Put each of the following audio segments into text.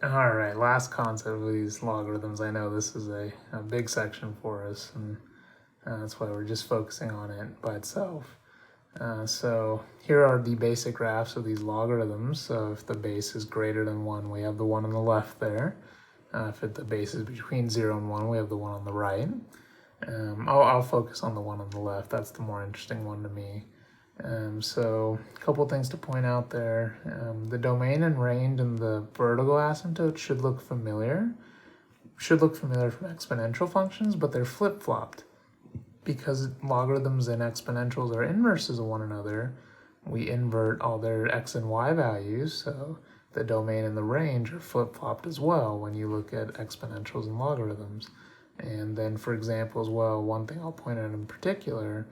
All right, last concept of these logarithms. I know this is a big section for us, and that's why we're just focusing on it by itself. So here are the basic graphs of these logarithms. So if the base is greater than 1, we have the 1 on the left there. If the base is between 0 and 1, we have the 1 on the right. I'll focus on the one on the left. That's the more interesting one to me. So a couple things to point out there. The domain and range and the vertical asymptote should look familiar. Should look familiar from exponential functions, but they're flip-flopped. Because logarithms and exponentials are inverses of one another, we invert all their x and y values, so the domain and the range are flip-flopped as well when you look at exponentials and logarithms. And then, for example, as well, one thing I'll point out in particular,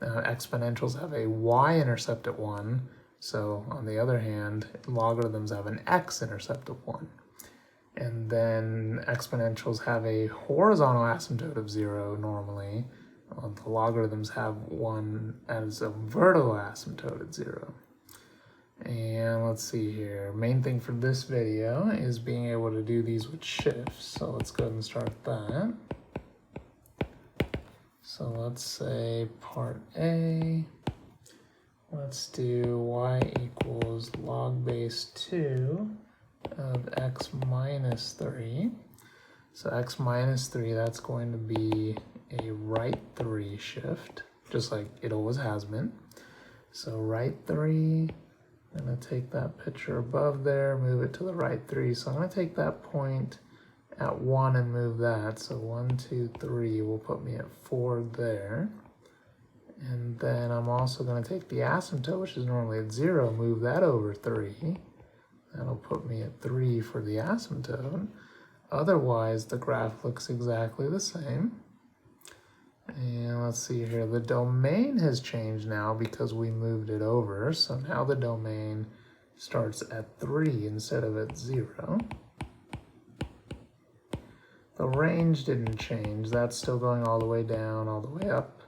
exponentials have a y-intercept at 1, so on the other hand, logarithms have an x-intercept at 1. And then exponentials have a horizontal asymptote of 0 normally. The logarithms have one as a vertical asymptote at 0. And let's see here. Main thing for this video is being able to do these with shifts. So let's go ahead and start that. So let's say part A. Let's do y equals log base 2 of x minus 3. So x minus 3, that's going to be a right 3 shift, just like it always has been. So right 3, I'm going to take that picture above there, move it to the right 3. So I'm going to take that point at 1 and move that. So 1, 2, 3 will put me at 4 there. And then I'm also going to take the asymptote, which is normally at 0, move that over 3. That'll put me at 3 for the asymptote. Otherwise, the graph looks exactly the same. And let's see here, the domain has changed now because we moved it over. So now the domain starts at 3 instead of at 0. The range didn't change. That's still going all the way down, all the way up.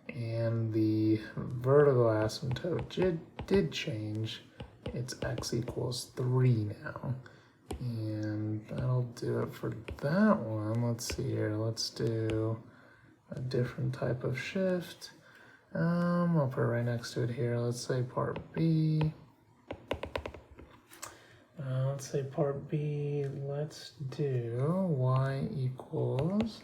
And the vertical asymptote did change. It's x equals 3 now. And that'll do it for that one. Let's see here. Let's do a different type of shift. I'll put it right next to it here. Let's say part B. Let's do y equals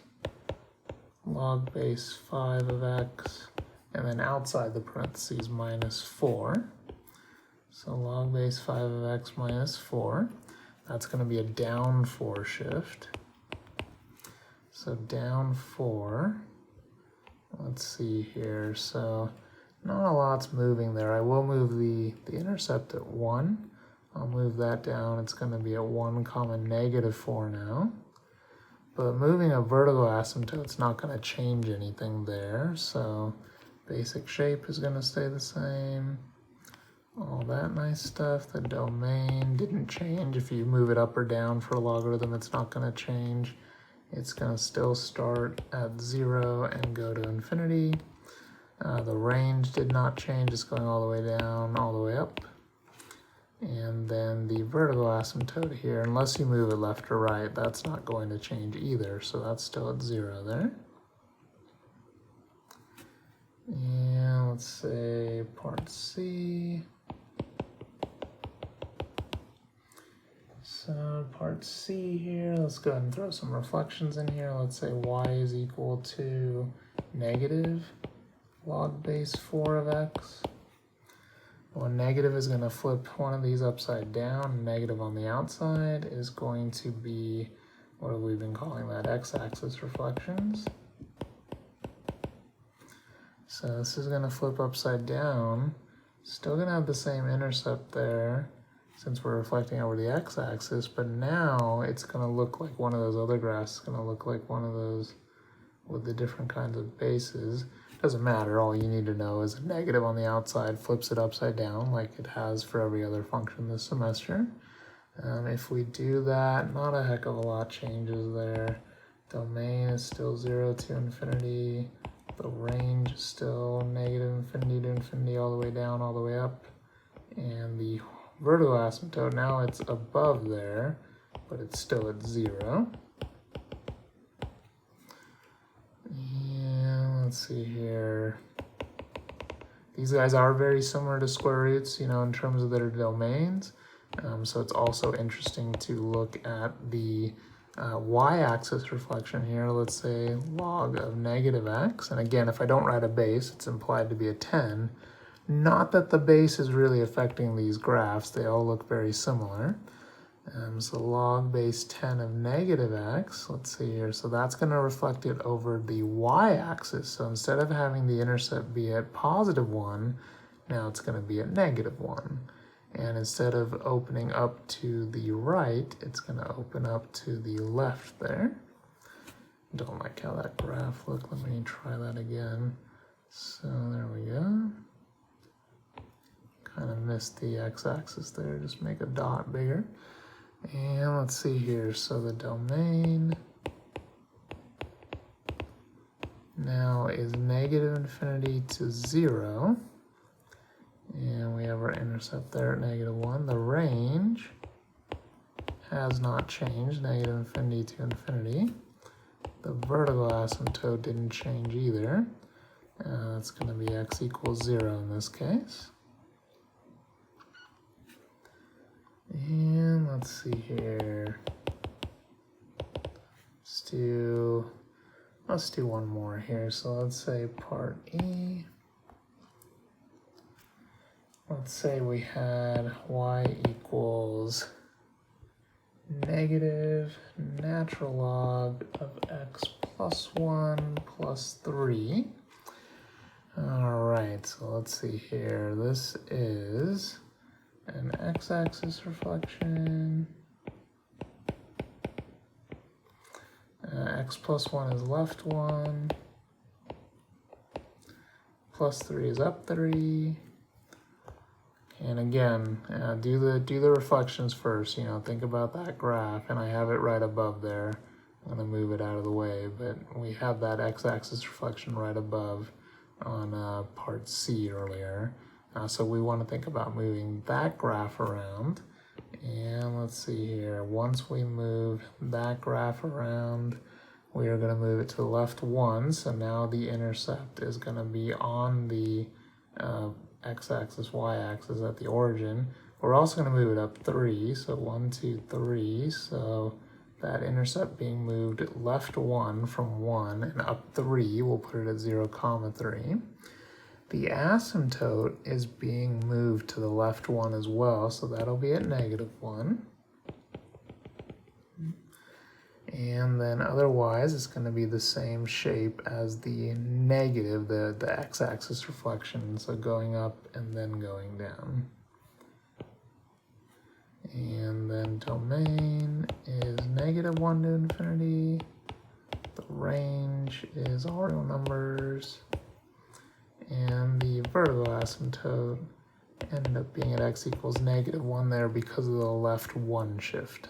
log base 5 of x, and then outside the parentheses minus 4. So log base 5 of x minus 4. That's going to be a down 4 shift. So down 4. Let's see here. So not a lot's moving there. I will move the intercept at 1. I'll move that down. It's going to be at 1 comma negative 4 now. But moving a vertical asymptote's not going to change anything there. So basic shape is going to stay the same. All that nice stuff. The domain didn't change. If you move it up or down for a logarithm, it's not going to change. It's going to still start at 0 and go to infinity. The range did not change. It's going all the way down, all the way up. And then the vertical asymptote here, unless you move it left or right, that's not going to change either. So that's still at 0 there. And let's say part C. So part C here, let's go ahead and throw some reflections in here. Let's say y is equal to negative log base 4 of x. Well, negative is going to flip one of these upside down. Negative on the outside is going to be, what have we been calling that, x-axis reflections. So this is going to flip upside down. Still going to have the same intercept there since we're reflecting over the x-axis, but now it's going to look like one of those other graphs. It's going to look like one of those with the different kinds of bases. Doesn't matter, all you need to know is a negative on the outside flips it upside down like it has for every other function this semester. If we do that, not a heck of a lot changes there. Domain is still 0 to infinity. The range is still negative infinity to infinity, all the way down, all the way up. And the vertical asymptote, now it's above there. but it's still at 0. And let's see here. These guys are very similar to square roots, you know, in terms of their domains. So it's also interesting to look at the y-axis reflection here. Let's say log of negative x. And again, if I don't write a base, it's implied to be a 10. Not that the base is really affecting these graphs. They all look very similar. So log base 10 of negative x, let's see here. So that's going to reflect it over the y-axis. So instead of having the intercept be at positive 1, now it's going to be at negative 1. And instead of opening up to the right, it's going to open up to the left there. Don't like how that graph looked. Let me try that again. So there we go. Kind of missed the x-axis there. Just make a dot bigger. And let's see here. So the domain now is negative infinity to 0. And we have our intercept there at negative 1. The range has not changed, negative infinity to infinity. The vertical asymptote didn't change either. That's going to be x equals 0 in this case. And let's see here. Let's do one more here. So let's say part E. Let's say we had y equals negative natural log of x plus 1 plus 3. All right, so let's see here. This is an x-axis reflection. X plus 1 is left 1. Plus 3 is up 3. And again, do the reflections first. You know, think about that graph, and I have it right above there. I'm going to move it out of the way, but we have that x-axis reflection right above on part C earlier. So we want to think about moving that graph around. And let's see here. Once we move that graph around, we are going to move it to the left 1. So now the intercept is going to be on the x-axis, y-axis at the origin. We're also going to move it up 3, so 1, 2, 3. So that intercept being moved left 1 from 1 and up 3, we'll put it at 0, 3. The asymptote is being moved to the left 1 as well, so that'll be at negative 1. And then otherwise, it's going to be the same shape as the negative, the x-axis reflection, so going up and then going down. And then domain is negative 1 to infinity. The range is all real numbers. And the vertical asymptote ended up being at x equals negative 1 there because of the left 1 shift.